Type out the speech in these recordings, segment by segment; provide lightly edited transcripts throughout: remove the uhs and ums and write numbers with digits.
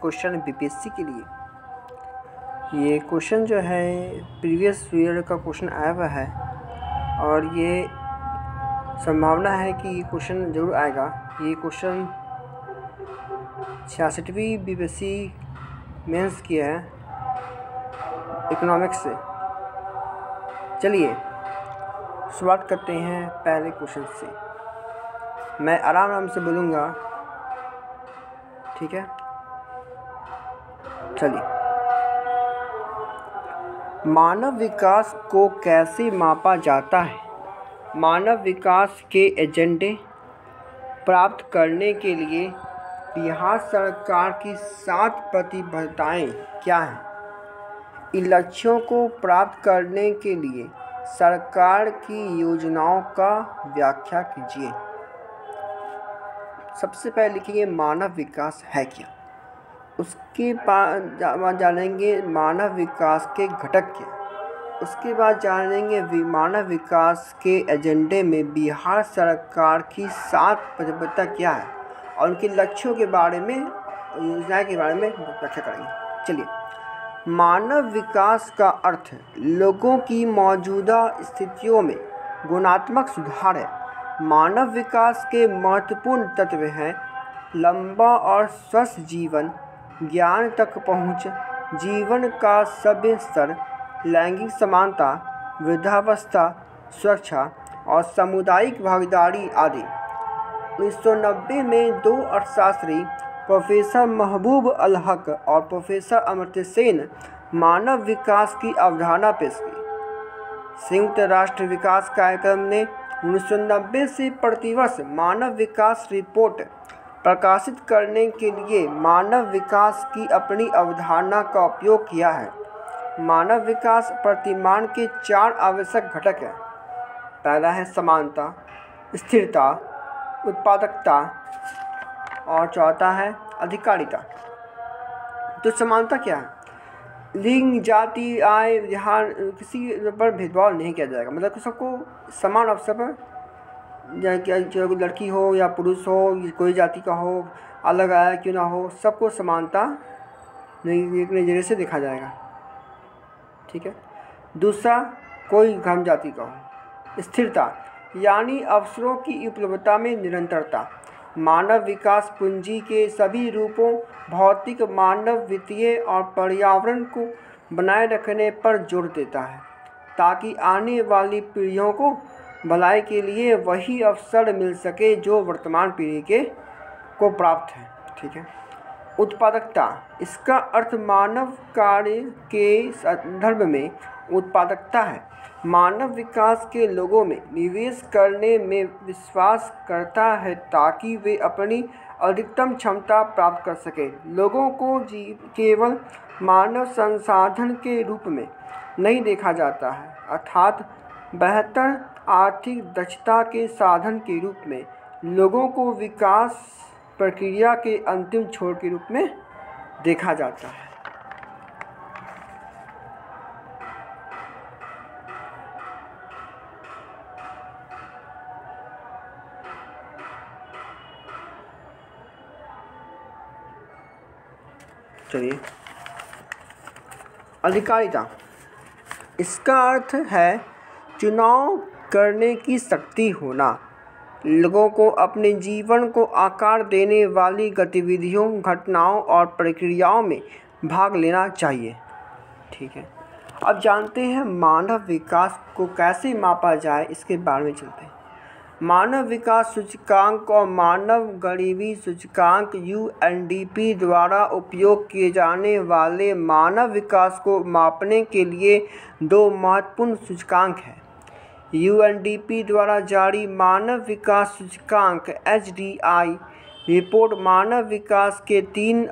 Question BPSC के लिए। ये क्वेश्चन जो है प्रीवियस ईयर का क्वेश्चन आया हुआ है और ये संभावना है कि ये क्वेश्चन ज़रूर आएगा। ये क्वेश्चन 66वीं बीपीएससी मेंस की है इकोनॉमिक्स से। चलिए शुरुआत करते हैं पहले क्वेश्चन से। मैं आराम आराम से बोलूँगा, ठीक है। चलिए, मानव विकास को कैसे मापा जाता है? मानव विकास के एजेंडे प्राप्त करने के लिए बिहार सरकार की 7 प्रतिबद्धताएं क्या हैं? इन लक्ष्यों को प्राप्त करने के लिए सरकार की योजनाओं का व्याख्या कीजिए। सबसे पहले लिखेंगे मानव विकास है क्या, उसके बाद जानेंगे मानव विकास के घटक क्या, उसके बाद जानेंगे मानव विकास के एजेंडे में बिहार सरकार की 7 प्रतिबद्धता क्या है और उनके लक्ष्यों के बारे में, योजना के बारे में व्याख्या करेंगे। चलिए, मानव विकास का अर्थ लोगों की मौजूदा स्थितियों में गुणात्मक सुधार है। मानव विकास के महत्वपूर्ण तत्व हैं लंबा और स्वस्थ जीवन, ज्ञान तक पहुँच, जीवन का सभ्य स्तर, लैंगिक समानता, वृद्धावस्था, सुरक्षा और सामुदायिक भागीदारी आदि। 1990 में 2 अर्थशास्त्री प्रोफेसर महबूब अल हक और प्रोफेसर अमर्त्य सेन मानव विकास की अवधारणा पेश की। संयुक्त राष्ट्र विकास कार्यक्रम ने 1990 से प्रतिवर्ष मानव विकास रिपोर्ट प्रकाशित करने के लिए मानव विकास की अपनी अवधारणा का उपयोग किया है। मानव विकास प्रतिमान के 4 आवश्यक घटक हैं। पहला है समानता, स्थिरता, उत्पादकता और चौथा है अधिकारिता। तो समानता क्या है? लिंग, जाति, आय, ध्यान, किसी पर भेदभाव नहीं किया जाएगा। मतलब कि सबको समान अवसर पर, चाहे कोई लड़की हो या पुरुष हो, कोई जाति का हो, अलग आय क्यों ना हो, सबको समानता एक नज़रिए से देखा जाएगा, ठीक है। दूसरा, कोई धर्म जाति का हो। स्थिरता यानी अवसरों की उपलब्धता में निरंतरता। मानव विकास पूंजी के सभी रूपों, भौतिक, मानव, वित्तीय और पर्यावरण को बनाए रखने पर जोर देता है ताकि आने वाली पीढ़ियों को भलाई के लिए वही अवसर मिल सके जो वर्तमान पीढ़ी को प्राप्त है, ठीक है। उत्पादकता, इसका अर्थ मानव कार्य के संदर्भ में उत्पादकता है। मानव विकास के लोगों में निवेश करने में विश्वास करता है ताकि वे अपनी अधिकतम क्षमता प्राप्त कर सकें। लोगों को केवल मानव संसाधन के रूप में नहीं देखा जाता है, अर्थात बेहतर आर्थिक दक्षता के साधन के रूप में लोगों को विकास प्रक्रिया के अंतिम छोर के रूप में देखा जाता है। चलिए, अधिकारिता, इसका अर्थ है चुनाव करने की शक्ति होना। लोगों को अपने जीवन को आकार देने वाली गतिविधियों, घटनाओं और प्रक्रियाओं में भाग लेना चाहिए, ठीक है। अब जानते हैं मानव विकास को कैसे मापा जाए, इसके बारे में चलते हैं। मानव विकास सूचकांक और मानव गरीबी सूचकांक यूएनडीपी द्वारा उपयोग किए जाने वाले मानव विकास को मापने के लिए 2 महत्वपूर्ण सूचकांक हैं। यूएनडीपी द्वारा जारी मानव विकास सूचकांक HDI रिपोर्ट मानव विकास के 3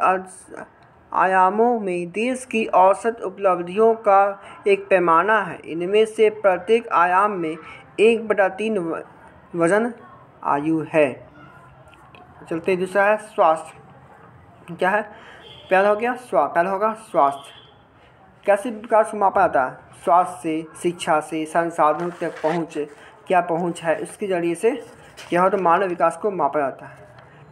आयामों में देश की औसत उपलब्धियों का एक पैमाना है। इनमें से प्रत्येक आयाम में 1/3 वजन आयु है। चलते दूसरा है स्वास्थ्य। क्या है? पहला हो गया पहला होगा स्वास्थ्य। कैसे विकास को मापा जाता है? स्वास्थ्य से, शिक्षा से, संसाधनों तक पहुँच, क्या पहुँच है, उसके जरिए से क्या हो तो मानव विकास को मापा जाता है।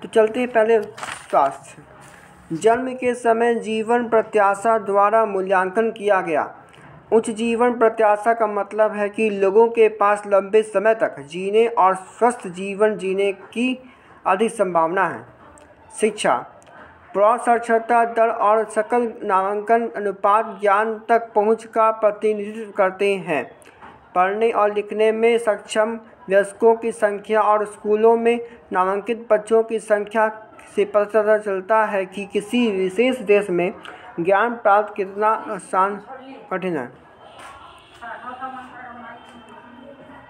तो चलते हैं पहले स्वास्थ्य। जन्म के समय जीवन प्रत्याशा द्वारा मूल्यांकन किया गया। उच्च जीवन प्रत्याशा का मतलब है कि लोगों के पास लंबे समय तक जीने और स्वस्थ जीवन जीने की अधिक संभावना है। शिक्षा, प्रौढ़ साक्षरता दर और सकल नामांकन अनुपात ज्ञान तक पहुंच का प्रतिनिधित्व करते हैं। पढ़ने और लिखने में सक्षम वयस्कों की संख्या और स्कूलों में नामांकित बच्चों की संख्या से पता चलता है कि किसी विशेष देश में ज्ञान प्राप्त कितना आसान कठिन है।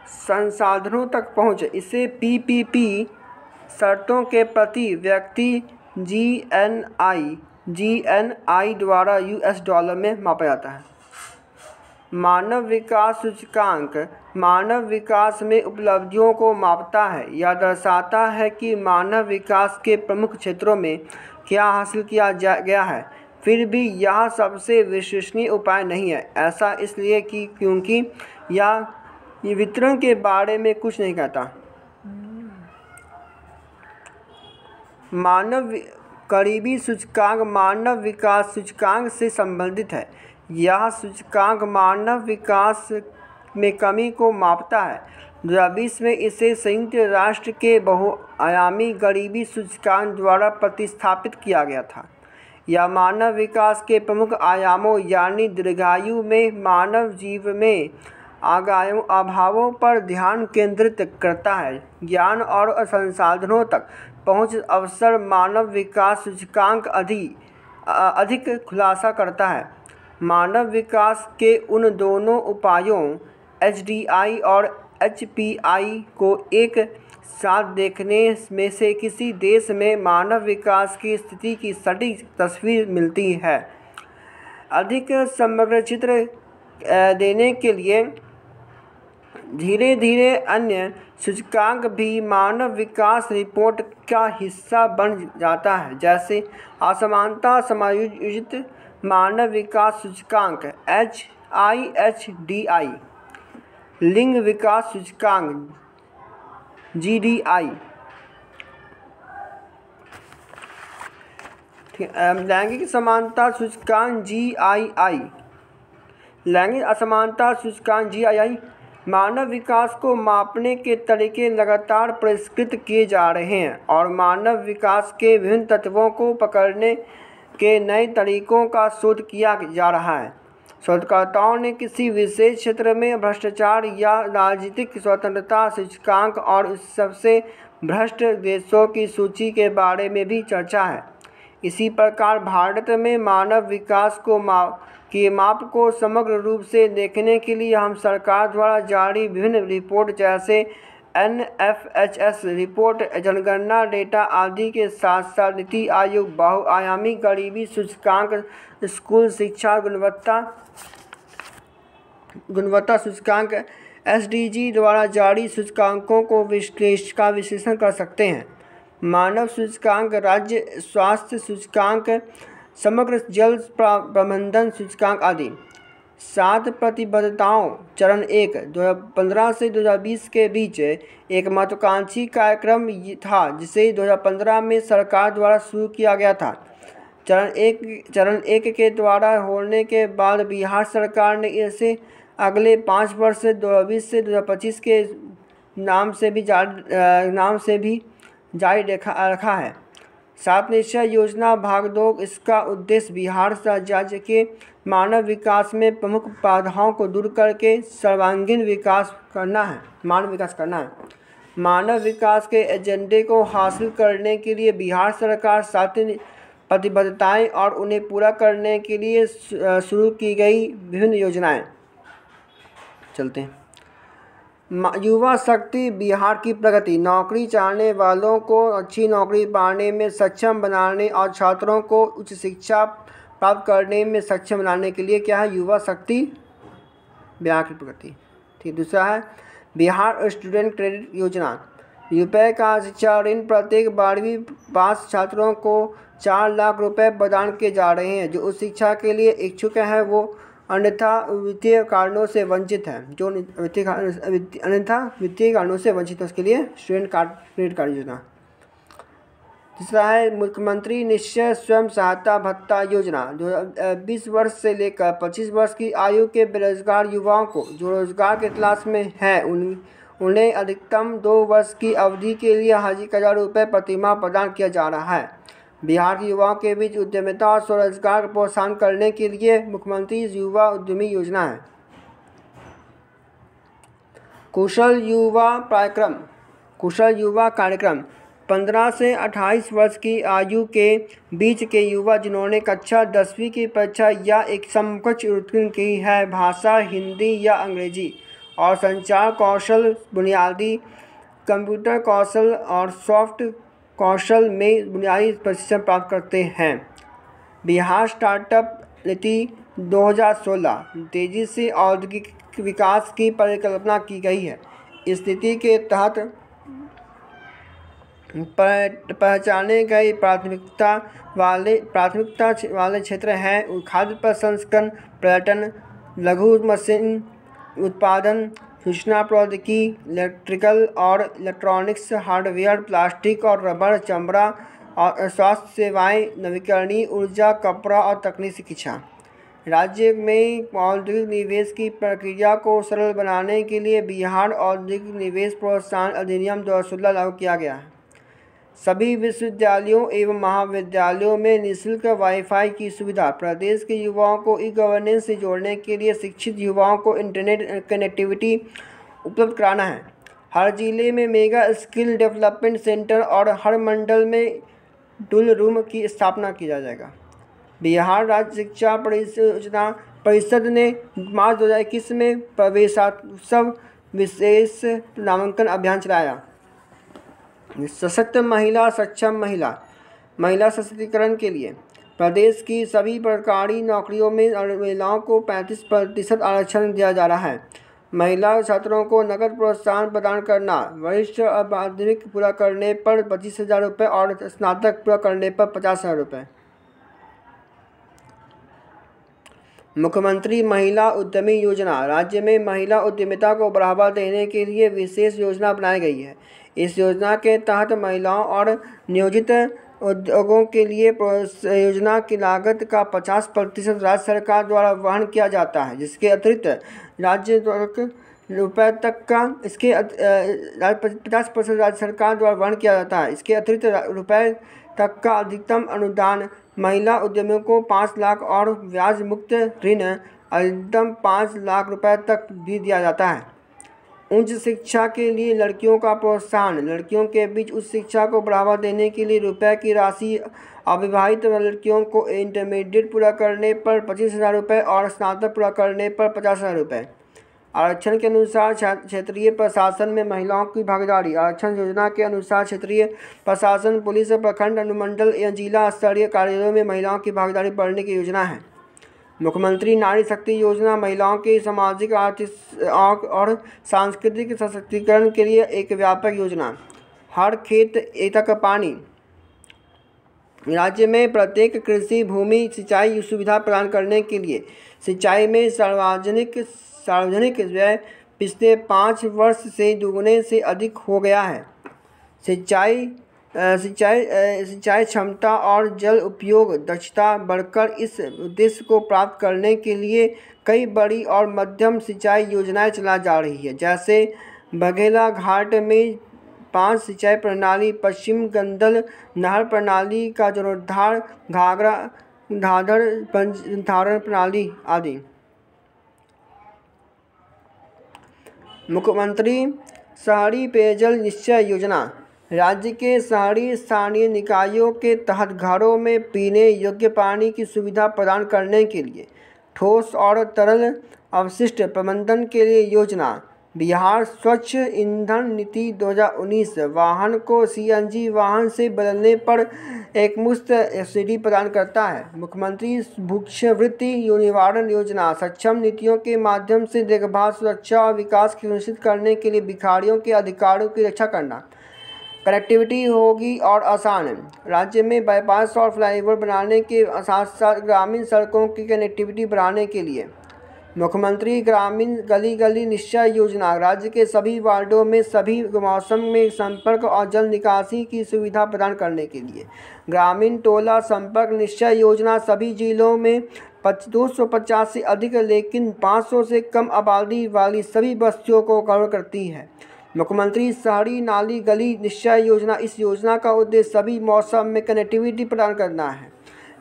संसाधनों तक पहुँच, इसे PPP शर्तों के प्रति व्यक्ति GNI द्वारा $, में मापा जाता है। मानव विकास सूचकांक मानव विकास में उपलब्धियों को मापता है। यह दर्शाता है कि मानव विकास के प्रमुख क्षेत्रों में क्या हासिल किया गया है। फिर भी यह सबसे विश्वसनीय उपाय नहीं है। ऐसा इसलिए कि क्योंकि यह वितरण के बारे में कुछ नहीं कहता। मानव करीबी सूचकांक मानव विकास सूचकांक से संबंधित है। यह सूचकांक मानव विकास में कमी को मापता है। 2020 में इसे संयुक्त राष्ट्र के बहुआयामी गरीबी सूचकांक द्वारा प्रतिस्थापित किया गया था। यह मानव विकास के प्रमुख आयामों यानी दीर्घायु में मानव जीवन में अभावों पर ध्यान केंद्रित करता है। ज्ञान और संसाधनों तक पहुंच अवसर मानव विकास सूचकांक अधिक खुलासा करता है। मानव विकास के उन दोनों उपायों HDI और HPI को एक साथ देखने में से किसी देश में मानव विकास की स्थिति की सटीक तस्वीर मिलती है। अधिक समग्र चित्र देने के लिए धीरे धीरे अन्य सूचकांक भी मानव विकास रिपोर्ट का हिस्सा बन जाता है, जैसे असमानता समायोजित मानव विकास सूचकांक HIHDI, लिंग विकास सूचकांक GDI, लैंगिक समानता सूचकांक GII, लैंगिक असमानता सूचकांक GII। मानव विकास को मापने के तरीके लगातार परिष्कृत किए जा रहे हैं और मानव विकास के विभिन्न तत्वों को पकड़ने के नए तरीकों का शोध किया जा रहा है। शोधकर्ताओं ने किसी विशेष क्षेत्र में भ्रष्टाचार या राजनीतिक स्वतंत्रता सूचकांक और सबसे भ्रष्ट देशों की सूची के बारे में भी चर्चा है। इसी प्रकार भारत में मानव विकास के माप को समग्र रूप से देखने के लिए हम सरकार द्वारा जारी विभिन्न रिपोर्ट जैसे NFHS रिपोर्ट, जनगणना डेटा आदि के साथ साथ नीति आयोग बहुआयामी गरीबी सूचकांक, स्कूल शिक्षा गुणवत्ता सूचकांक SDG द्वारा जारी सूचकांकों को विश्लेषण कर सकते हैं। मानव सूचकांक, राज्य स्वास्थ्य सूचकांक, समग्र जल प्रबंधन सूचकांक आदि। 7 प्रतिबद्धताओं चरण 1 2015 से 2020 के बीच एक महत्वाकांक्षी कार्यक्रम था जिसे 2015 में सरकार द्वारा शुरू किया गया था। चरण एक के द्वारा होने के बाद बिहार सरकार ने इसे अगले 5 वर्ष 2020 से 2025 के नाम से भी जारी रखा है। 7 निश्चय योजना भाग 2। इसका उद्देश्य बिहार राज्य के मानव विकास में प्रमुख बाधाओं को दूर करके सर्वांगीण विकास करना है। मानव विकास के एजेंडे को हासिल करने के लिए बिहार सरकार 7 प्रतिबद्धताएं और उन्हें पूरा करने के लिए शुरू की गई विभिन्न योजनाएं। चलते हैं। युवा शक्ति, बिहार की प्रगति। नौकरी चाहने वालों को अच्छी नौकरी पाने में सक्षम बनाने और छात्रों को उच्च शिक्षा प्राप्त करने में सक्षम बनाने के लिए क्या है? युवा शक्ति, बिहार की प्रगति। ठीक। दूसरा है बिहार स्टूडेंट क्रेडिट योजना। रुपये का शिक्षा ऋण प्रत्येक 12वीं पास छात्रों को 4 लाख रुपए प्रदान किए जा रहे हैं। जो उस शिक्षा के लिए इच्छुक हैं वो अन्यथा वित्तीय कारणों से वंचित है। जो अन्यथा वित्तीय कारणों से वंचित है उसके लिए स्टूडेंट क्रेडिट कार्ड योजना। तीसरा है मुख्यमंत्री निश्चय स्वयं सहायता भत्ता योजना। 20 वर्ष से लेकर 25 वर्ष की आयु के बेरोजगार युवाओं को जो रोजगार की तलाश में है उन्हें अधिकतम 2 वर्ष की अवधि के लिए 1,000 रुपये प्रतिमाह प्रदान किया जा रहा है। बिहार के युवाओं के बीच उद्यमिता और स्वरोजगार को प्रोत्साहन करने के लिए मुख्यमंत्री युवा उद्यमी योजना है। कुशल युवा कार्यक्रम 15 से 28 वर्ष की आयु के बीच के युवा जिन्होंने कक्षा 10वीं की परीक्षा या एक समकक्ष उत्तीर्ण की है, भाषा हिंदी या अंग्रेजी और संचार कौशल, बुनियादी कंप्यूटर कौशल और सॉफ्ट कौशल में बुनियादी प्रशिक्षण प्राप्त करते हैं। बिहार स्टार्टअप नीति 2016 तेजी से औद्योगिक विकास की परिकल्पना की गई है। इस नीति के तहत पहचाने गए प्राथमिकता वाले क्षेत्र हैं खाद्य प्रसंस्करण, पर्यटन, लघु मशीन उत्पादन, सूचना प्रौद्योगिकी, इलेक्ट्रिकल और इलेक्ट्रॉनिक्स, हार्डवेयर, प्लास्टिक और रबर, चमड़ा और स्वास्थ्य सेवाएं, नवीकरणीय ऊर्जा, कपड़ा और तकनीकी शिक्षा। राज्य में औद्योगिक निवेश की प्रक्रिया को सरल बनाने के लिए बिहार औद्योगिक निवेश प्रोत्साहन अधिनियम 2016 लागू किया गया है। सभी विश्वविद्यालयों एवं महाविद्यालयों में निःशुल्क वाईफाई की सुविधा। प्रदेश के युवाओं को ई गवर्नेंस से जोड़ने के लिए शिक्षित युवाओं को इंटरनेट कनेक्टिविटी उपलब्ध कराना है। हर जिले में मेगा स्किल डेवलपमेंट सेंटर और हर मंडल में टूल रूम की स्थापना की जाएगा। बिहार राज्य शिक्षा परिषद ने मार्च 2021 में प्रवेशोत्सव विशेष नामांकन अभियान चलाया। सशक्त महिला सक्षम महिला सशक्तिकरण के लिए प्रदेश की सभी सरकारी नौकरियों में महिलाओं को 35% आरक्षण दिया जा रहा है। महिला छात्रों को नकद प्रोत्साहन प्रदान करना। वरिष्ठ माध्यमिक पूरा करने पर 25,000 रुपये और स्नातक पूरा करने पर 50,000 रुपये। मुख्यमंत्री महिला उद्यमी योजना। राज्य में महिला उद्यमिता को बढ़ावा देने के लिए विशेष योजना बनाई गई है। इस योजना के तहत महिलाओं और नियोजित उद्योगों के लिए योजना की लागत का 50% राज्य सरकार द्वारा वहन किया जाता है, जिसके अतिरिक्त राज्य 50% राज्य सरकार द्वारा वहन किया जाता है। इसके अतिरिक्त रुपये तक का अधिकतम अनुदान महिला उद्यमियों को 5 लाख और ब्याज मुक्त ऋण अधिकतम 5 लाख रुपए तक भी दिया जाता है। उच्च शिक्षा के लिए लड़कियों का प्रोत्साहन। लड़कियों के बीच उच्च शिक्षा को बढ़ावा देने के लिए रुपये की राशि अविवाहित लड़कियों को इंटरमीडिएट पूरा करने पर 25,000 रुपये और स्नातक पूरा करने पर 50,000 रुपये। आरक्षण के अनुसार क्षेत्रीय प्रशासन में महिलाओं की भागीदारी। आरक्षण योजना के अनुसार क्षेत्रीय प्रशासन, पुलिस, प्रखंड, अनुमंडल या जिला स्तरीय कार्यालयों में महिलाओं की भागीदारी बढ़ाने की योजना है। मुख्यमंत्री नारी शक्ति योजना महिलाओं के सामाजिक, आर्थिक और सांस्कृतिक सशक्तिकरण के लिए एक व्यापक योजना। हर खेत तक पानी। राज्य में प्रत्येक कृषि भूमि सिंचाई सुविधा प्रदान करने के लिए सिंचाई में सार्वजनिक व्यय पिछले 5 वर्ष से दुगने से अधिक हो गया है। सिंचाई क्षमता और जल उपयोग दक्षता बढ़कर इस उद्देश्य को प्राप्त करने के लिए कई बड़ी और मध्यम सिंचाई योजनाएं चलाई जा रही है, जैसे बघेला घाट में 5 सिंचाई प्रणाली, पश्चिम गंडक नहर प्रणाली का जीर्णोद्धार, घाघरा धाधर धारण प्रणाली आदि। मुख्यमंत्री शहरी पेयजल निश्चय योजना। राज्य के शहरी स्थानीय निकायों के तहत घरों में पीने योग्य पानी की सुविधा प्रदान करने के लिए ठोस और तरल अपशिष्ट प्रबंधन के लिए योजना। बिहार स्वच्छ ईंधन नीति 2019 वाहन को CNG वाहन से बदलने पर एकमुश्त सब्सिडी प्रदान करता है। मुख्यमंत्री भूक्षवृत्ति निवारण योजना। सक्षम नीतियों के माध्यम से देखभाल, सुरक्षा और विकास सुनिश्चित करने के लिए भिखारियों के अधिकारों की रक्षा करना। कनेक्टिविटी होगी और आसान। राज्य में बाईपास और फ्लाईओवर बनाने के साथ साथ ग्रामीण सड़कों की कनेक्टिविटी बढ़ाने के लिए मुख्यमंत्री ग्रामीण गली गली निश्चय योजना, राज्य के सभी वार्डों में सभी मौसम में संपर्क और जल निकासी की सुविधा प्रदान करने के लिए ग्रामीण टोला संपर्क निश्चय योजना सभी जिलों में 250 से अधिक लेकिन 500 से कम आबादी वाली सभी बस्तियों को कवर करती है। मुख्यमंत्री शहरी नाली गली निश्चय योजना, इस योजना का उद्देश्य सभी मौसम में कनेक्टिविटी प्रदान करना है।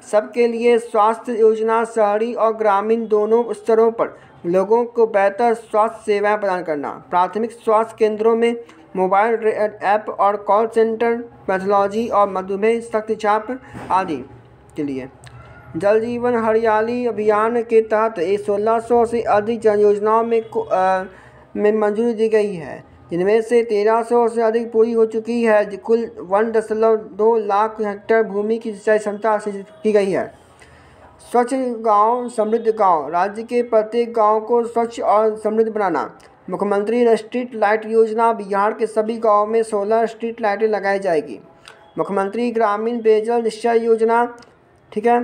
सबके लिए स्वास्थ्य योजना, शहरी और ग्रामीण दोनों स्तरों पर लोगों को बेहतर स्वास्थ्य सेवाएं प्रदान करना। प्राथमिक स्वास्थ्य केंद्रों में मोबाइल ऐप और कॉल सेंटर, पैथोलॉजी और मधुमेह, रक्तचाप आदि के लिए। जल जीवन हरियाली अभियान के तहत 1600 से अधिक जन योजनाओं में मंजूरी दी गई है, जिनमें से 1300 से अधिक पूरी हो चुकी है। कुल 1.2 लाख हेक्टेयर भूमि की सिंचाई क्षमता हासिल की गई है। स्वच्छ गांव समृद्ध गांव, राज्य के प्रत्येक गांव को स्वच्छ और समृद्ध बनाना। मुख्यमंत्री स्ट्रीट लाइट योजना, बिहार के सभी गाँव में 16 स्ट्रीट लाइटें लगाई जाएगी। मुख्यमंत्री ग्रामीण पेयजल निश्चय योजना, ठीक है।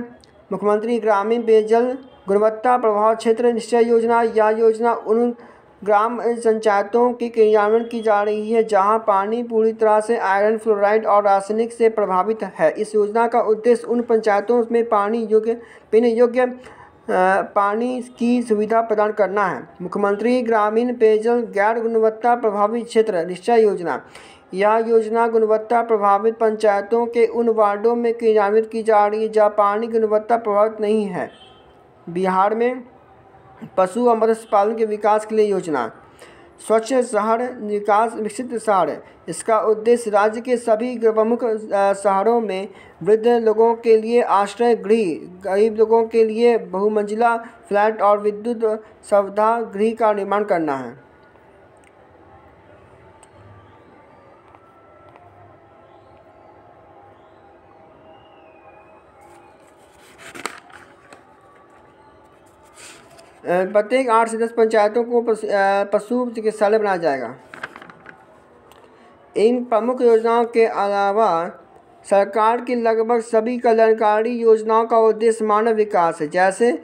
मुख्यमंत्री ग्रामीण पेयजल गुणवत्ता प्रभाव क्षेत्र निश्चय योजना, यह योजना उन ग्राम पंचायतों की क्रियान्वयन की जा रही है जहां पानी पूरी तरह से आयरन, फ्लोराइड और रासायनिक से प्रभावित है। इस योजना का उद्देश्य उन पंचायतों में पीने योग्य पानी की सुविधा प्रदान करना है। मुख्यमंत्री ग्रामीण पेयजल गैर गुणवत्ता प्रभावित क्षेत्र निश्चय योजना, यह योजना गुणवत्ता प्रभावित पंचायतों के उन वार्डों में क्रियान्वित की जा रही है जहाँ पानी गुणवत्ता प्रभावित नहीं है। बिहार में पशु और मत्स्य पालन के विकास के लिए योजना, स्वच्छ शहर विकास विकसित शहर, इसका उद्देश्य राज्य के सभी प्रमुख शहरों में वृद्ध लोगों के लिए आश्रय गृह, गरीब लोगों के लिए बहुमंजिला फ्लैट और विद्युत सुविधा गृह का निर्माण करना है। प्रत्येक 8 से 10 पंचायतों को पशु चिकित्सालय बनाया जाएगा। इन प्रमुख योजनाओं के अलावा सरकार की लगभग सभी कल्याणकारी योजनाओं का उद्देश्य मानव विकास है, जैसे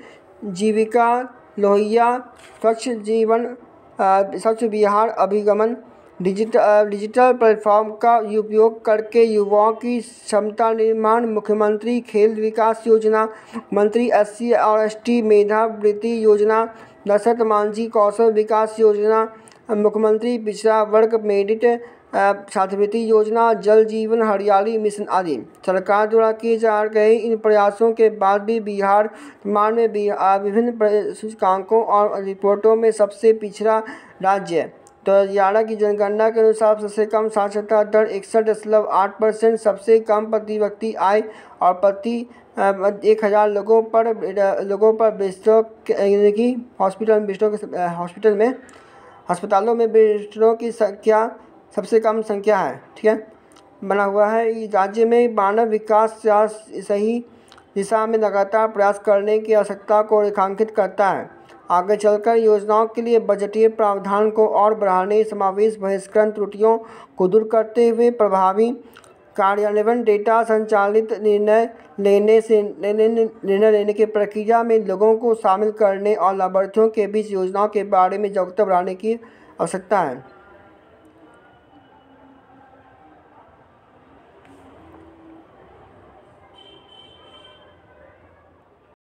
जीविका, लोहिया, स्वच्छ जीवन, स्वच्छ बिहार अभिगमन, डिजिटल प्लेटफॉर्म का उपयोग करके युवाओं की क्षमता निर्माण, मुख्यमंत्री खेल विकास योजना, मंत्री SC और ST मेधावृत्ति योजना, दशरथ मांझी कौशल विकास योजना, मुख्यमंत्री पिछड़ा वर्ग मेरिट छात्रवृत्ति योजना, जल जीवन हरियाली मिशन आदि। सरकार द्वारा किए जा गए इन प्रयासों के बाद भी बिहार वर्तमान में विभिन्न सूचकांकों और रिपोर्टों में सबसे पिछड़ा राज्य है। 2011 की जनगणना के अनुसार सबसे कम साक्षरता दर 61.8%, सबसे कम प्रति व्यक्ति आय और प्रति 1000 लोगों पर बिस्तरों की अस्पतालों में बिस्तरों की संख्या सबसे कम संख्या है, ठीक है, बना हुआ है। राज्य में मानव विकास सही दिशा में लगातार प्रयास करने की आवश्यकता को रेखांकित करता है। आगे चलकर योजनाओं के लिए बजटीय प्रावधान को और बढ़ाने, समावेश बहिष्करण त्रुटियों को दूर करते हुए प्रभावी कार्यान्वयन, डेटा संचालित निर्णय लेने की प्रक्रिया में लोगों को शामिल करने और लाभार्थियों के बीच योजनाओं के बारे में जागरूकता बढ़ाने की आवश्यकता है।